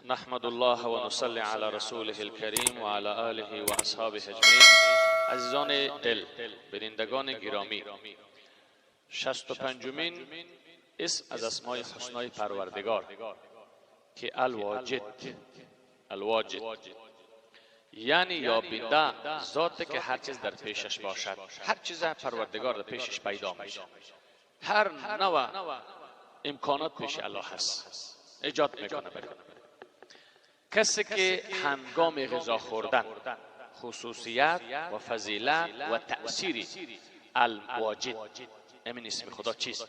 نحمد الله و نصلی علی رسوله الکریم و علی آله و اصحابه اجمعین. عزیزان دل، بینندگان گرامی، 65مین اسم از اسمای حسنای پروردگار که الواجد یعنی یابنده، ذاتی که هر چیز در پیشش باشد، هر چیز پروردگار در پیشش پیدا میشه، هر نوع امکانات پیش الله هست، ایجاد میکنه. کسی که هنگام غذا خوردن خصوصیت و فضیلت و تأثیری الواجد، همین اسم خدا چیست؟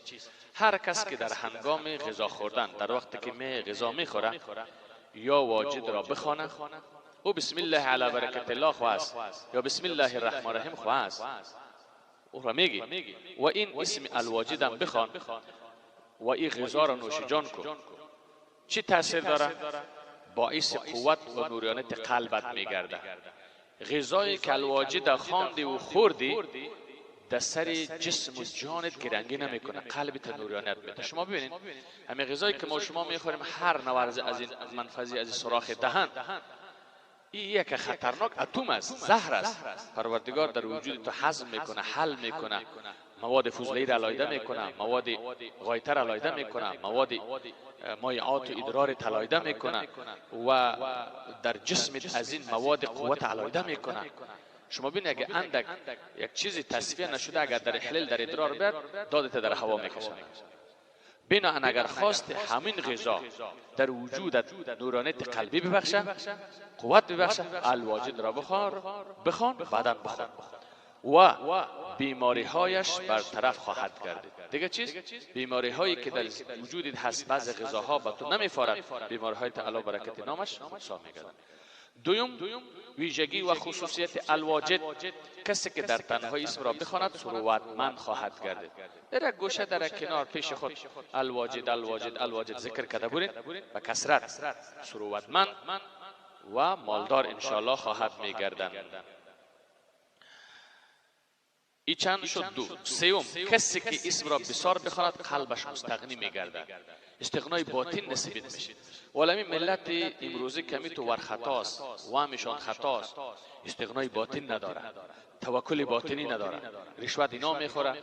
هر کس که در هنگام غذا خوردن، در وقتی که غذا میخوره، یا واجد را بخوانه او بسم الله علی برکت الله خواست یا بسم الله الرحمن الرحیم خواست، او را میگی و این اسم الواجد هم بخوان و این غذا را نوش جان کن. چی تاثیر داره؟ باعث قوت و نورانیت قلبت میگرده. غذایی که الواجد خواندی و خوردی در سر جسم و جانت گرنگی نمیکنه، قلبت نورانیت میده. شما ببینید همین غذایی که ما شما میخوریم، هر نوع از این منفذی از سوراخ دهن، این یک خطرناک اتم است، زهر است. پروردگار در وجود تو هضم میکنه، حل میکنه، مواد فضله‌ای را علایده میکنه، مواد غایطه را علایده میکنه، مواد مایعات و ادرار علایده میکنه و در جسمت از این مواد قوت علایده میکنه. شما ببینید اگه اندک یک چیزی تصفیه نشده، اگر در احلال در ادرار بیاد، دادت در هوا میکشه. بنابراین اگر خواست همین غذا در وجودت نورانیت قلبی ببخشه، قوت ببخشه، الواجد را بخوان بعدا بخوان و بیماری هایش برطرف خواهد گردید. دیگه چیز؟ بیماری هایی که در وجودت هست، بعض غذاها به تو نمیفارد، بیماری های تعالی برکت نامش خونسا میگردن. دوم ویژگی و خصوصیت الواجد، کسی که در تنهایی اسم را بخواند ثروتمند خواهد گردید. در یک گوشه در یک کنار پیش خود الواجد ذکر کرده برید، به کثرت ثروتمند و مالدار انشاءالله خواهد میگردند. این چند شد؟ دو. سوم، کسی که اسم را بسیار بخواند قلبش مستغنی میگردد، استغنای باطن نصیبت میشه. ولمی ملت امروزی کمی تو ورخطاست و همیشان خطاست، استغنای باطن نداره، توکل باطنی نداره، رشوت اینا میخوره،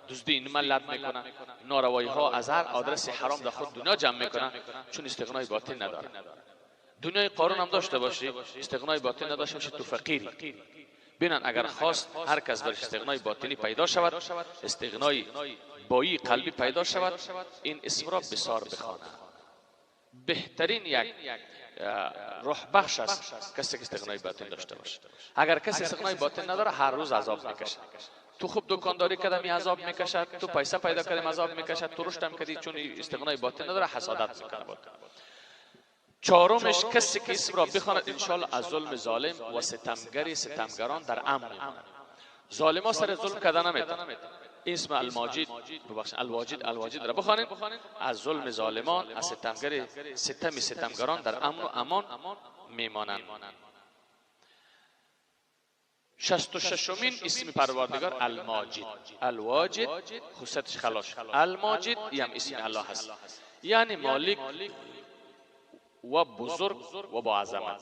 دزدی این ملت میکنه، ناروایی ها از هر آدرس حرام در خود دنیا جمع میکنه، چون استغنای باطن نداره. دنیای قارون هم داشته باشی، استغنای باطن نداشته باشی، تو فقیری. بینن اگر خواست هر کس برش استغنای باطنی پیدا شود، استغنای بایی قلبی پیدا شود، این اسم را بسیار بخوانه. بهترین یک روح بخش است کسی که استغنای باطن داشته باشه. اگر کسی استغنای باطن نداره، هر روز عذاب میکشه. تو خوب دکانداری کردی عذاب میکشد، تو پیسه پیدا کردی عذاب میکشد، تو رشد هم کردی، چون استغنای باطن نداره حسادت میکنه باطن. چهارمش، کسی که اسم را بخواند انشاءالله از ظلم ظالم و ستمگران در امن میماند. ظالما سر ظلم کردن نمیتونه. اسم الواجد را بخوانید، از ظلم ظالمان، از ستمگران در امن و امان میمانند. 66مین اسم پروردگار الماجد. الواجد خصوصیتش خلاص، الماجد هم اسم الله هست، یعنی مالک و بزرگ و با عظمت.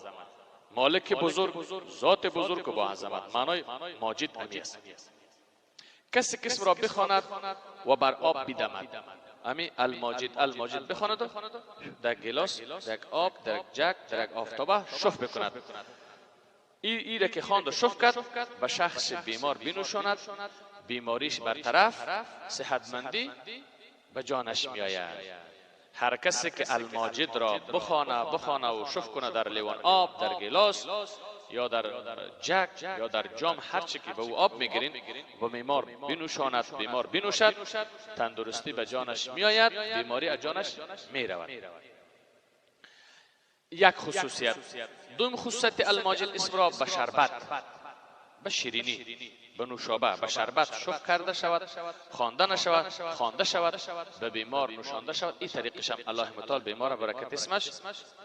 مالک بزرگ، ذات بزرگ و با عظمت. معنای ماجد همی است. کسی که اسم را بخواند و بر آب بدمد، امی الماجد بخواند، در گلاس، در آب، در جک، در آفتابه شف بکند. این را که خواند و شف کرد، به شخص بیمار بنوشاند، بیماریش برطرف، صحتمندی به جانش میآید. هر کسی که الماجد را بخوانه و شف کنه در لیوان آب، در گلاس یا در جک یا در جام، هر چی که به او آب میگیرین و بیمار بنوشاند، بیمار بنوشد، تندرستی به جانش میآید، بیماری از جانش میرود. یک خصوصیت. دوم خصوصیت الماجد، اسم را به شربت، به شیرینی، به نوشابه، به شربت شف کرده شود، خوانده شود، به بیمار نوشانده شود. این طریقش هم الله متعال بیمار برکت اسمش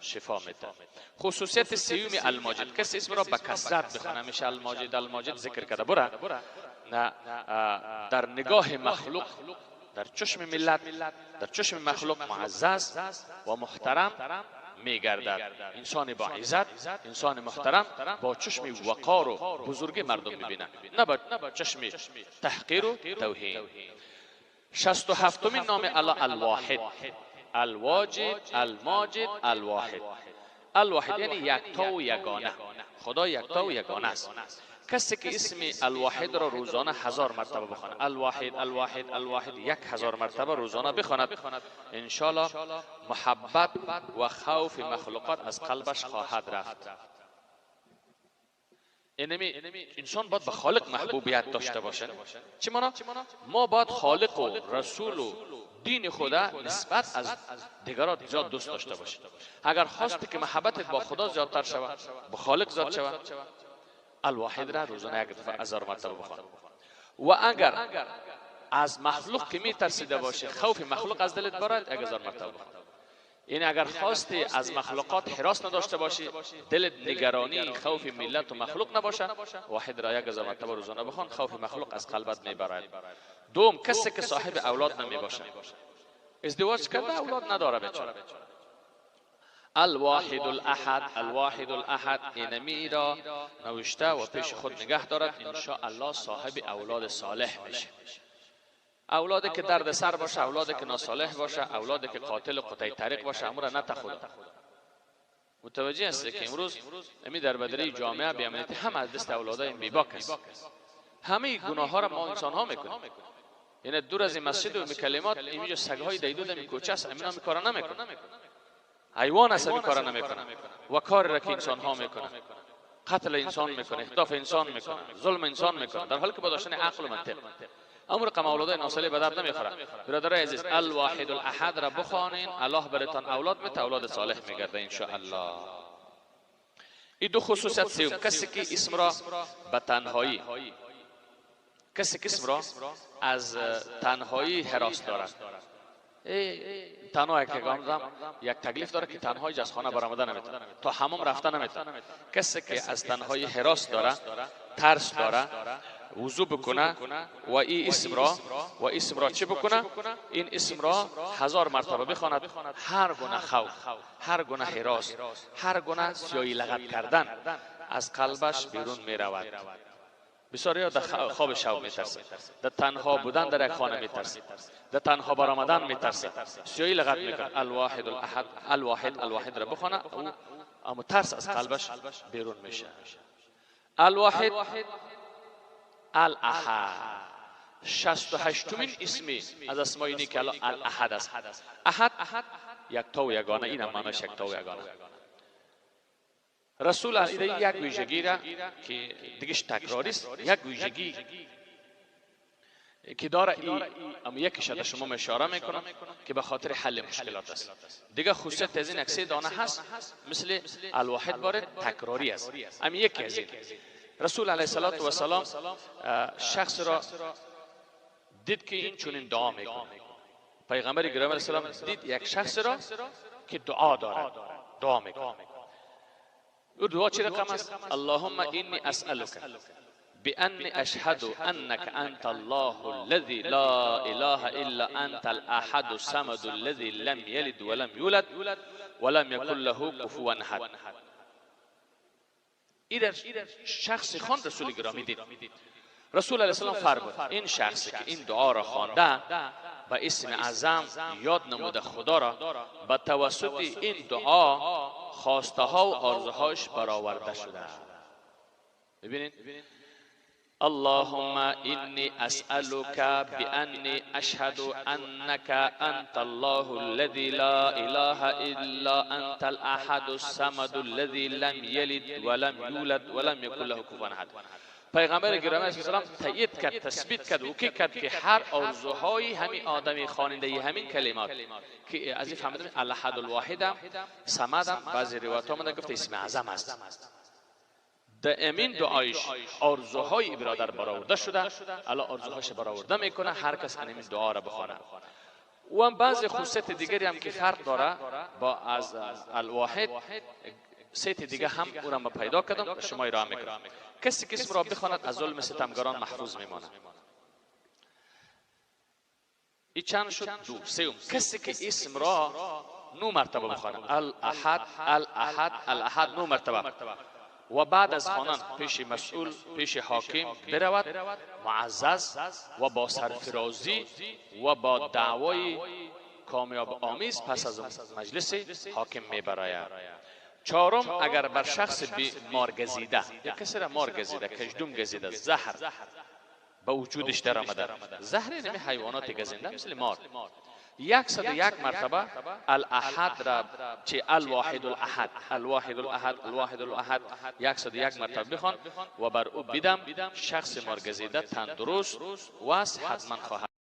شفا میده. خصوصیت سیوم الماجد، کسی اسم را به کثرت بخونه، همیشه الماجد ذکر کرده بره، نه در نگاه مخلوق، در چشم ملت، در چشم مخلوق معزز و محترم میگردد. انسان با عزت، انسان محترم با چشم وقار و بزرگی مردم میبینه، نه با چشم تحقیر و توهین. 67مین نام الله الواحد، الواجد، الماجد، الواحد. الواحد یعنی یکتا و یگانه. خدا یکتا و یگانه است. کسی که اسم الواحد را روزانه 1000 مرتبه بخواند، الواحد الواحد الواحد 1000 مرتبه روزانه بخواند، ان شاء الله محبت و خوف مخلوقات از قلبش خواهد رفت. اینمی انسان باید به خالق محبوبیت داشته باشه. چی مانا؟ ما باید خالق و رسول و دین خدا نسبت از دیگران زیاد دوست داشته باشیم. اگر خواستی که محبتت با خدا زیادتر شود، با خالق زیاد شود، الواحد را روزانه 1000 مرتبه بخوان. و اگر از مخلوق که میترسیده باشی، خوف مخلوق از دلت برد، 1000 مرتبه بخوان. یعنی اگر خواستی از مخلوقات هراس نداشته باشی، دلت نگرانی خوف ملت و مخلوق نباشه، واحد را 1000 مرتبه روزانه بخوان، خوف مخلوق از قلبت میبرد. دوم، کسی که صاحب اولاد نمی باشه، ازدواج کرده اولاد نداره بیچاره، الواحد الاحد، الواحد الاحد اینمی را نوشته و پیش خود نگه دارد، ان شاء الله صاحب اولاد صالح میشه. اولادی که درد سر باشه، اولادی که ناصالح باشه، اولادی که قاتل قطعی طریق باشه، امور نته خدا. متوجه هستی که امروز امی در بدری جامعه بیامنیتی هم از دست اولادای این بیباک است. همه گناه ها را ما انسان ها میکنیم. یعنی دور از این مسجد و کلمات اینجا سگهای دیدود می کوچه است، امینا می کارا نمیکنه، حیوان است می کارا نمیکنه، و کار را که انسان ها میکنه، قتل انسان میکنه، اهداف انسان میکنه، ظلم انسان میکنه، در حالی که با داشتن عقل و منطق. امر رقم اولادای ناصالح به درد نمیخوره. برادرای عزیز، الواحد الاحد را بخوانین، الله براتون اولاد میته، اولاد صالح میگرده ان شاء الله. این دو خصوصیت سوم، کسی که اسم را به تنهایی، کسی که اسم را از تنهایی هراس دارد. تنها که گامدم یک تکلیف داره که تنهایی از خانه برآمده نمیتونه، تا حمام رفته نمیتونه. کسی که از تنهایی هراس داره، ترس داره، وضو بکنه و این اسم را چی بکنه؟ این اسم را 1000 مرتبه بخواند، هر گونه خوف، هر گونه هراس، هر گونه سیاهی لغت کردن از قلبش بیرون می رود. بسیاری در خواب شب میترسه، در تنها بودن در یک خانه میترسه، در تنها برآمدن میترسه، سیاهی لغت میکنه. الواحد الاحد، الواحد الواحد را بخونه، اما ترس از قلبش بیرون میشه. الواحد الاحد، 68مین اسمی از اسمای نیک الله الاحد است. احد یکتا و یگانه، این هم معنیش یکتا و یگانه. رسول الله یک ویژگی را که دیگه تکراری است، یک ویژگی که داره، اما یکیش را شما اشاره میکنم که به خاطر حل مشکلات است. دیگه خصوصیت از این اکسی دانه هست، مثل الواحد باره تکراری است. اما یکی از این، رسول علیه السلام شخص را دید که این چنین دعا میکنه. پیغمبر گرامی علیه السلام دید یک شخص را که دعا دارد، دعا میکنه. او دعا چی رقم است؟ اللهم انی اسألک بأني أشهد أنك أنت الله الذي لا إله إلا أنت الأحد الصمد الذي لم يلد ولم يولد ولم يكن له كفوا أحد. این شخص خان رسول گرامی دید. رسول علیه السلام فرمود این شخصی که این دعا را خوانده، به اسم اعظم یاد نموده خدا را، به توسط این دعا خواسته ها و آرزوهاش برآورده شده. ببینید، اللهم انی اسألک بأنی اشهد انک انت الله الذی لا اله الا انت الاحد الصمد الذی لم یلد ولم یولد ولم یکن له کفوا احد. پیغمبر گرامی علیه السلام تایید کرد، تثبیت کرد، وکی کرد که هر آرزوهای همین آدمی خواننده همین کلمات که از این فهمیدیم الاحد الواحد صمد، بعضی روایت ها گفته اسم اعظم است. در امین دعایش آرزوهای برادر برآورده شده، الله آرزوهاش برآورده میکنه هر کس همین دعا را بخونه. و بعضی خصوصیت دیگری هم که فرق داره با از الواحد، سیت دیگه هم او را پیدا کردم، شما را میکنم. کسی که اسم را بخواند از ظلم ستمگران محفوظ میماند. این چند شد؟ دو. سوم، کسی که اسم را 9 مرتبه بخوانم الاحد الاحد الاحد 9 مرتبه. و بعد از خواندن پیش مسئول، پیش حاکم برود، معزز و با سرفرازی و با دعوای کامیاب آمیز پس از مجلس حاکم میبراید. چهارم، اگر بر شخص مار گزیده، یک کسی را مار گزیده، کژدم گزیده، زهر به وجودش در آمده، زهر نمی حیوانات گزنده مثل مار، 101 مرتبه الاحد را چه الواحد الاحد الواحد الاحد الواحد الاحد 101 مرتبه بخوان و بر او بدم، شخص مار گزیده تندرست و حتما خواهد